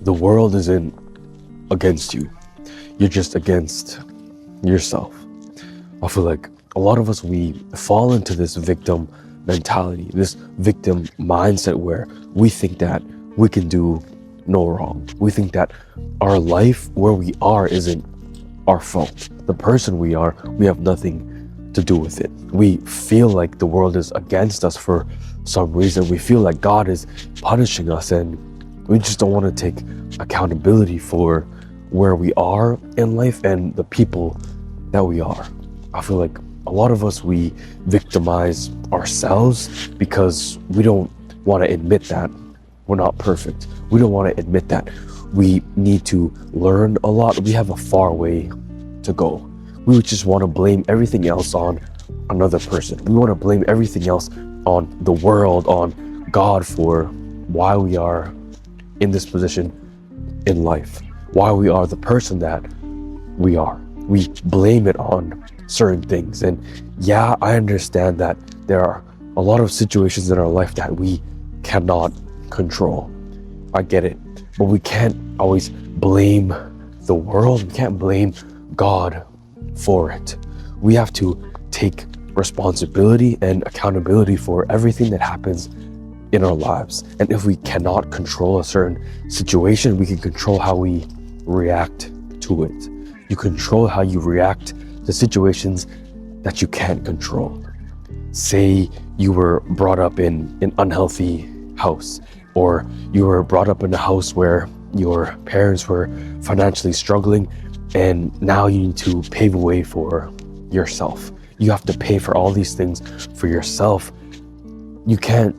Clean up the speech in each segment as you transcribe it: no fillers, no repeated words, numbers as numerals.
the world isn't against you. You're just against yourself. I feel like a lot of us, we fall into this victim mentality, this victim mindset where we think that we can do no wrong. We think that our life where we are isn't our fault. The person we are, we have nothing to do with it. We feel like the world is against us for some reason. We feel like God is punishing us, and we just don't want to take accountability for where we are in life and the people that we are. I feel like a lot of us, we victimize ourselves because we don't want to admit that we're not perfect. We don't want to admit that we need to learn a lot. We have a far way to go. We would just want to blame everything else on another person. We want to blame everything else on the world, on God, for why we are in this position in life, why we are the person that we are. We blame it on certain things. And yeah, I understand that there are a lot of situations in our life that we cannot control. I get it. But we can't always blame the world. We can't blame God for it. We have to take responsibility and accountability for everything that happens in our lives. And if we cannot control a certain situation, we can control how we react to it. You control how you react to situations that you can't control. Say you were brought up in an unhealthy house, or you were brought up in a house where your parents were financially struggling, and now you need to pave a way for yourself. You have to pay for all these things for yourself. You can't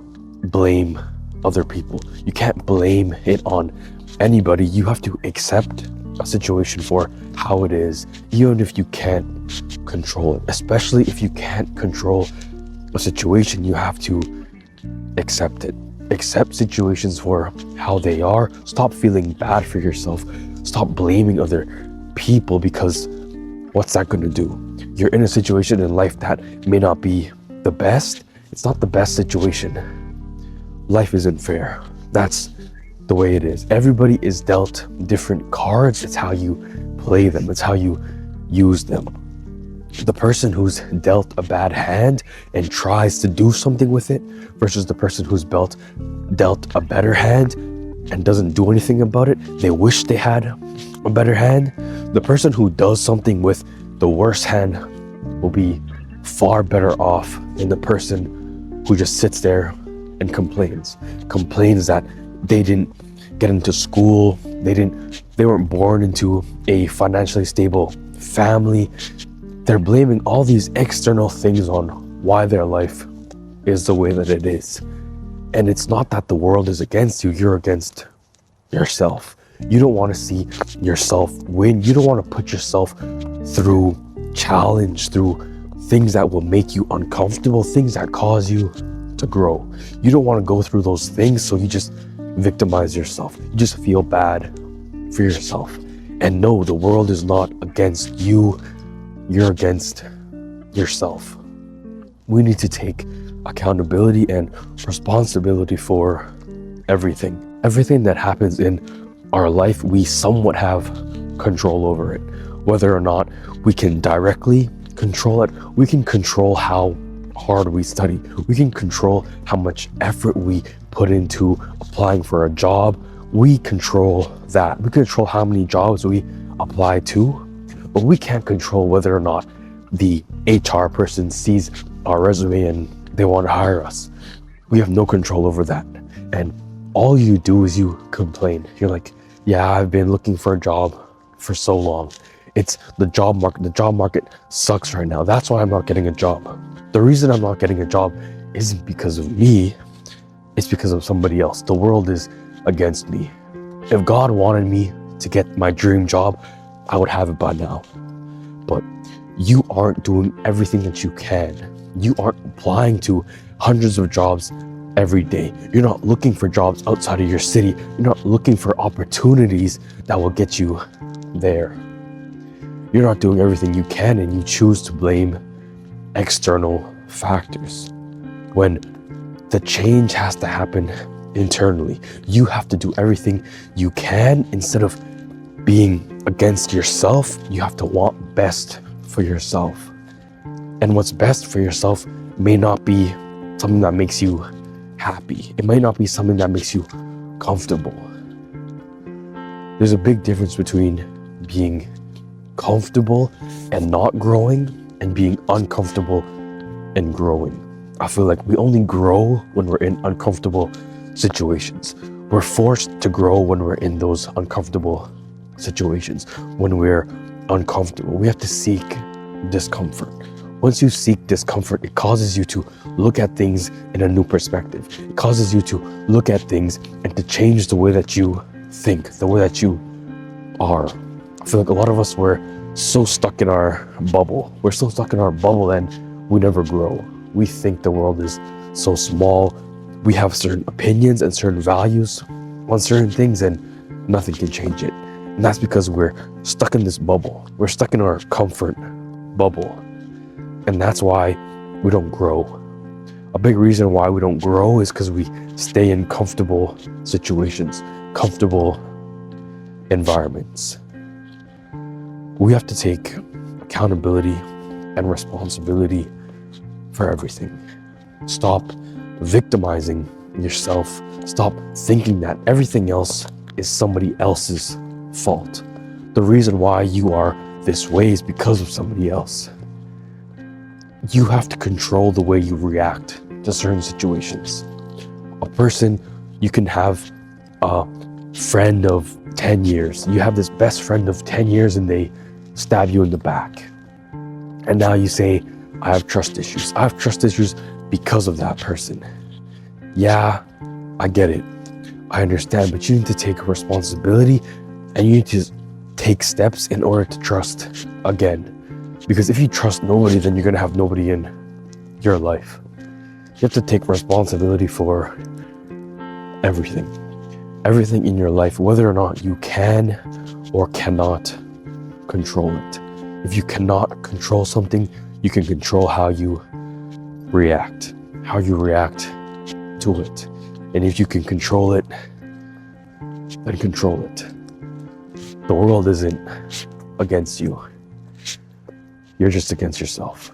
blame other people. You can't blame it on anybody. You have to accept a situation for how it is, even if you can't control it. Especially if you can't control a situation, you have to accept it. Accept situations for how they are. Stop feeling bad for yourself. Stop blaming other people, because what's that going to do? You're in a situation in life that may not be the best. It's not the best situation. Life isn't fair. That's the way it is. Everybody is dealt different cards. It's how you play them. It's how you use them. The person who's dealt a bad hand and tries to do something with it versus the person who's dealt a better hand and doesn't do anything about it. They wish they had a better hand. The person who does something with the worst hand will be far better off than the person who just sits there and complains that they didn't get into school, they weren't born into a financially stable family. They're blaming all these external things on why their life is the way that it is. And it's not that the world is against you, you're against yourself. You don't want to see yourself win. You don't want to put yourself through challenge, through things that will make you uncomfortable, things that cause you to grow. You don't want to go through those things, so you just victimize yourself. You just feel bad for yourself. And no, the world is not against you. You're against yourself. We need to take accountability and responsibility for everything. Everything that happens in our life, we somewhat have control over it. Whether or not we can directly control it, we can control how hard we study. We can control how much effort we put into applying for a job. We control that. We control how many jobs we apply to, but we can't control whether or not the HR person sees our resume and they want to hire us. We have no control over that. And all you do is you complain. You're like, yeah, I've been looking for a job for so long. It's the job market. The job market sucks right now. That's why I'm not getting a job. The reason I'm not getting a job isn't because of me. It's because of somebody else. The world is against me. If God wanted me to get my dream job, I would have it by now. But you aren't doing everything that you can. You aren't applying to hundreds of jobs every day. You're not looking for jobs outside of your city. You're not looking for opportunities that will get you there. You're not doing everything you can, and you choose to blame external factors when the change has to happen internally. You have to do everything you can. Instead of being against yourself, you have to want best for yourself. And what's best for yourself may not be something that makes you happy. It might not be something that makes you comfortable. There's a big difference between being comfortable and not growing and being uncomfortable and growing. I feel like we only grow when we're in uncomfortable situations. We're forced to grow when we're in those uncomfortable situations. When we're uncomfortable, we have to seek discomfort. Once you seek discomfort, it causes you to look at things in a new perspective. It causes you to look at things and to change the way that you think, the way that you are. I feel like a lot of us were so stuck in our bubble. We're so stuck in our bubble and we never grow. We think the world is so small. We have certain opinions and certain values on certain things and nothing can change it. And that's because we're stuck in this bubble. We're stuck in our comfort bubble. And that's why we don't grow. A big reason why we don't grow is because we stay in comfortable situations, comfortable environments. We have to take accountability and responsibility for everything. Stop victimizing yourself. Stop thinking that everything else is somebody else's fault. The reason why you are this way is because of somebody else. You have to control the way you react to certain situations. A person, you can have a friend of 10 years. You have this best friend of 10 years and they stab you in the back. And now you say, I have trust issues. I have trust issues because of that person. Yeah, I get it. I understand, but you need to take responsibility and you need to take steps in order to trust again. Because if you trust nobody, then you're going to have nobody in your life. You have to take responsibility for everything. Everything in your life, whether or not you can or cannot control it. If you cannot control something, you can control how you react to it. And if you can control it, then control it. The world isn't against you. You're just against yourself.